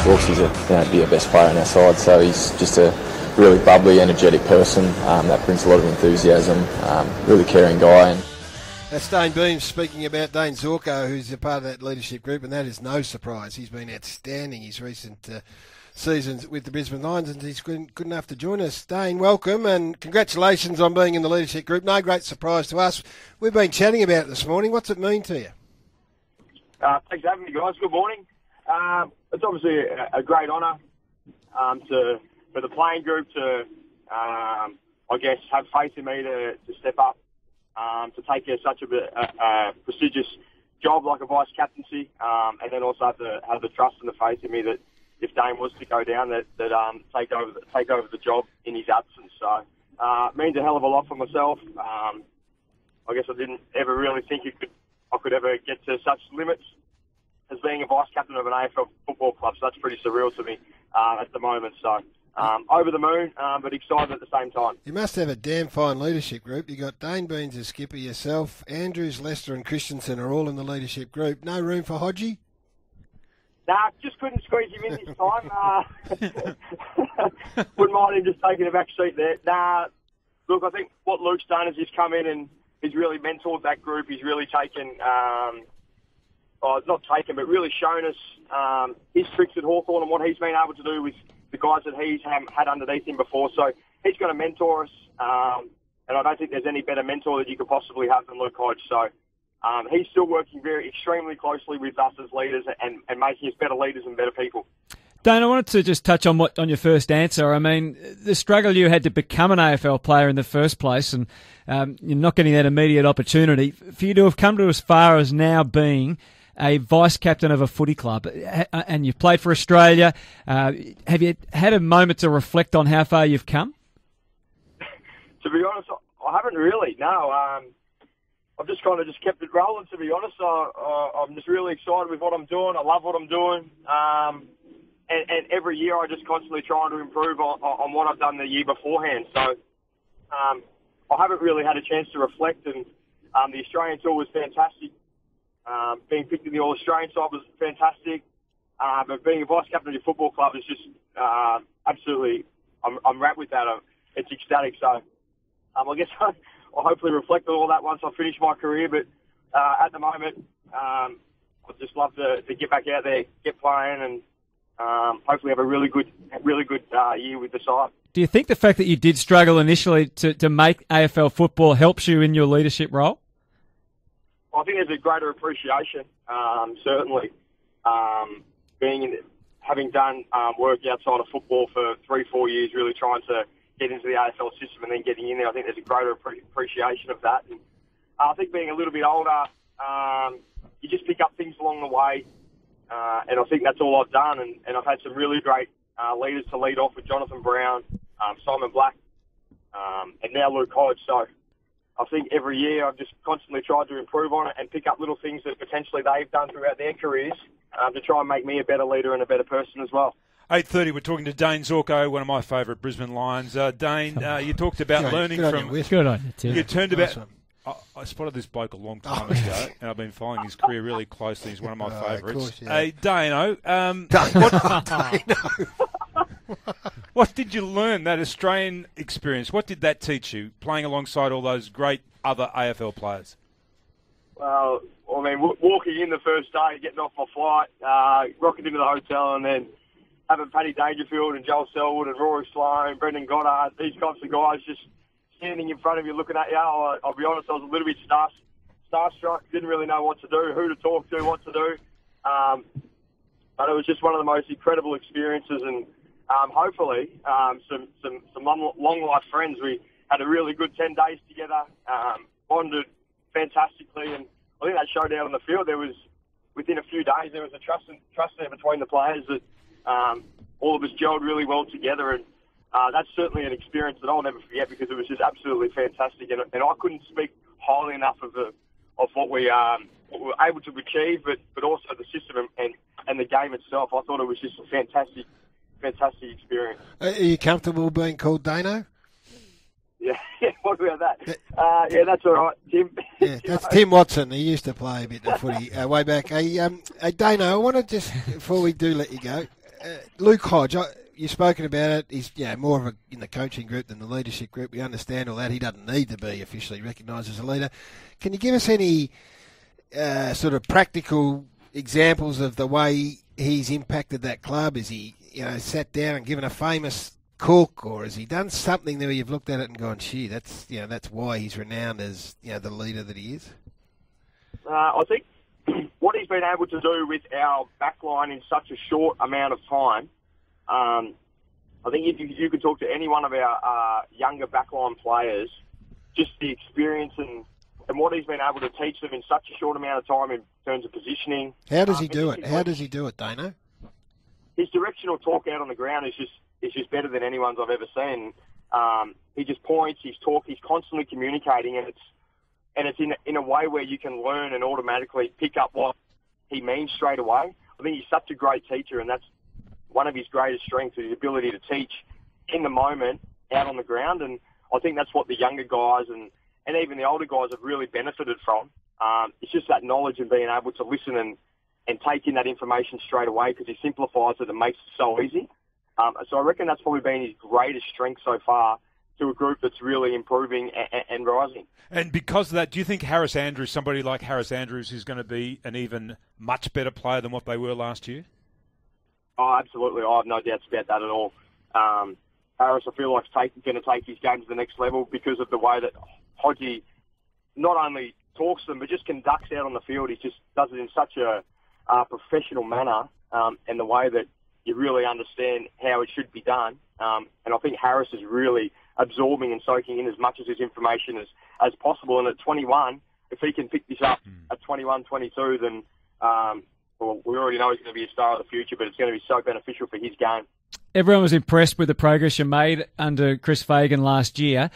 course he's be a best player on our side. So he's just a really bubbly, energetic person that brings a lot of enthusiasm, really caring guy. And that's Dayne Beams speaking about Dayne Zorko, who's a part of that leadership group, and that is no surprise. He's been outstanding his recent seasons with the Brisbane Lions, and he's good enough to join us. Dayne, welcome, and congratulations on being in the leadership group. No great surprise to us. We've been chatting about it this morning. What's it mean to you? Thanks for having me, guys. Good morning. It's obviously a great honour for the playing group to, I guess, have faith in me to step up, to take such a prestigious job like a vice captaincy, and then also have the trust and the faith in me that if Dayne was to go down, that take over the job in his absence. So it means a hell of a lot for myself. I guess I didn't ever really think I could ever get to such limits as being a vice captain of an AFL football club. So that's pretty surreal to me at the moment. So over the moon, but excited at the same time. You must have a damn fine leadership group. You got Dayne Beams as skipper, yourself, Andrews, Lester and Christensen are all in the leadership group. No room for Hodgie? Nah, just couldn't squeeze him in this time. Wouldn't mind him just taking a back seat there. Nah, look, I think what Luke's done is he's come in and he's really mentored that group. He's really taken, not taken, but really shown us his tricks at Hawthorn and what he's been able to do with the guys that he's had underneath him before. So he's going to mentor us, and I don't think there's any better mentor that you could possibly have than Luke Hodge. So he's still working extremely closely with us as leaders and making us better leaders and better people. Dayne, I wanted to just touch on your first answer. I mean, the struggle you had to become an AFL player in the first place, and you're not getting that immediate opportunity. For you to have come to as far as now being a vice captain of a footy club, and you've played for Australia, have you had a moment to reflect on how far you've come? To be honest, I haven't really. No, I've just kind of kept it rolling. To be honest, I'm just really excited with what I'm doing. I love what I'm doing. And every year I just constantly try to improve on what I've done the year beforehand. So I haven't really had a chance to reflect, and the Australian tour was fantastic. Being picked in the All-Australian side was fantastic. But being a vice captain of your football club is just absolutely, I'm wrapped with that. It's ecstatic. So I guess I'll hopefully reflect on all that once I finish my career. But at the moment, I'd just love to get back out there, get playing, and hopefully have a really good year with the side. Do you think the fact that you did struggle initially to make AFL football helps you in your leadership role? I think there's a greater appreciation, certainly. Having done work outside of football for 3-4 years, really trying to get into the AFL system and then getting in there, I think there's a greater appreciation of that. And I think being a little bit older, you just pick up things along the way. And I think that's all I've done. And I've had some really great leaders to lead off with Jonathan Brown, Simon Black, and now Luke Hodge. So I think every year I've just constantly tried to improve on it and pick up little things that potentially they've done throughout their careers to try and make me a better leader and a better person as well. 8:30, we're talking to Dayne Zorko, one of my favourite Brisbane Lions. Dayne, you talked about learning from... Good on you, too. You turned about... I spotted this bloke a long time ago, and I've been following his career really closely. He's one of my favourites. Yeah. Hey, Dayno, what did you learn, that Australian experience? What did that teach you, playing alongside all those great other AFL players? Well, I mean, walking in the first day, getting off my flight, rocking into the hotel, and then having Paddy Dangerfield and Joel Selwood and Rory Sloane, Brendan Goddard, these types of guys just standing in front of you looking at you. I'll be honest, I was a little bit starstruck, didn't really know what to do, who to talk to, what to do. But it was just one of the most incredible experiences, and hopefully some long life friends. We had a really good 10 days together, bonded fantastically, and I think that showed out on the field. There was, within a few days, there was a trust there between the players that all of us gelled really well together, and that's certainly an experience that I'll never forget because it was just absolutely fantastic, and I couldn't speak highly enough of what we were able to achieve, but also the system and the game itself. I thought it was just a fantastic experience. Are you comfortable being called Dayno? Yeah, what about that? Yeah, that's all right, Tim. Yeah, that's Tim Watson. He used to play a bit of footy way back. Hey, Dayno, I want to just, before we do let you go, Luke Hodge, you've spoken about it. He's more of in the coaching group than the leadership group. We understand all that. He doesn't need to be officially recognised as a leader. Can you give us any sort of practical examples of the way he's impacted that club? Is he, sat down and given a famous cook, or has he done something that you've looked at it and gone, gee, that's why he's renowned as the leader that he is? I think what he's been able to do with our backline in such a short amount of time, I think if you could talk to any one of our younger backline players, just the experience and what he's been able to teach them in such a short amount of time in terms of positioning. How does he do it? How does he do it, Dayne? His directional talk out on the ground is just better than anyone's I've ever seen. He just points, he's constantly communicating, and it's in a way where you can learn and automatically pick up what he means straight away. I think he's such a great teacher, and that's one of his greatest strengths, is his ability to teach in the moment out on the ground. And I think that's what the younger guys and even the older guys have really benefited from. It's just that knowledge and being able to listen and take in that information straight away, because he simplifies it and makes it so easy. So I reckon that's probably been his greatest strength so far to a group that's really improving and rising. And because of that, do you think somebody like Harris Andrews is going to be an even much better player than what they were last year? Oh, absolutely. I have no doubts about that at all. Harris, I feel like, is going to take his game to the next level because of the way that Hodgie not only talks to them, but just conducts out on the field. He just does it in such a professional manner, and the way that you really understand how it should be done. And I think Harris is really absorbing and soaking in as much of his information as possible. And at 21, if he can pick this up at 21, 22, then we already know he's going to be a star of the future, but it's going to be so beneficial for his game. Everyone was impressed with the progress you made under Chris Fagan last year.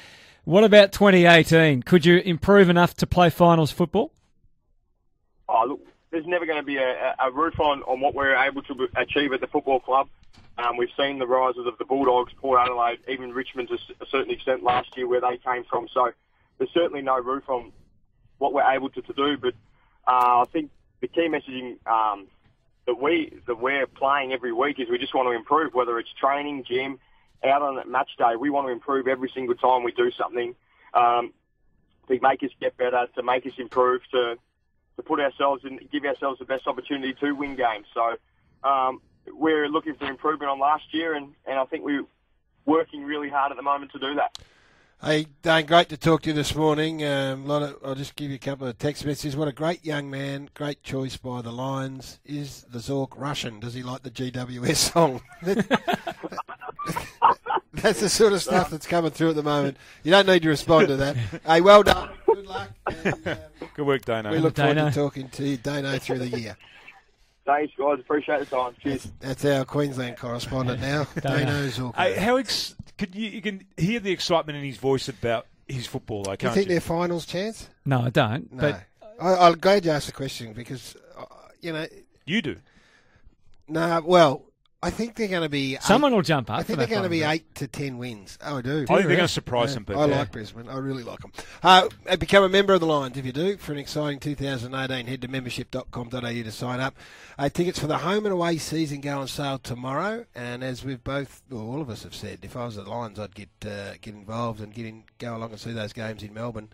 What about 2018? Could you improve enough to play finals football? Oh, look, there's never going to be a roof on what we're able to achieve at the football club. We've seen the rises of the Bulldogs, Port Adelaide, even Richmond to a certain extent last year, where they came from. So there's certainly no roof on what we're able to do. But I think the key messaging that we're playing every week is we just want to improve, whether it's training, gym, out on that match day. We want to improve every single time we do something to make us get better, to make us improve, to put ourselves and give ourselves the best opportunity to win games. So we're looking for improvement on last year, and I think we're working really hard at the moment to do that. Hey, Dayne, great to talk to you this morning. I'll just give you a couple of text messages. What a great young man. Great choice by the Lions. Is the Zork Russian? Does he like the GWS song? That's the sort of stuff that's coming through at the moment. You don't need to respond to that. Hey, well done. Good luck. And, good work, Dayne. We look forward to talking to you, Dayne, through the year. Thanks, guys. Appreciate the time. Cheers. That's our Queensland correspondent now, Dayne Zorko. Hey, you can hear the excitement in his voice about his football, though, can't you? Do you think they're finals chance? No, I don't. No. But I'm glad you asked the question because, You do? No, well, I think they're going to be... Someone will jump up. I think they're going to be 8 to 10 wins. Oh, I do. I think they're going to surprise some people. I like Brisbane. I really like them. Become a member of the Lions if you do. For an exciting 2018, head to membership.com.au to sign up. Tickets for the home and away season go on sale tomorrow. And as we've all of us have said, if I was at the Lions, I'd get involved and go along and see those games in Melbourne.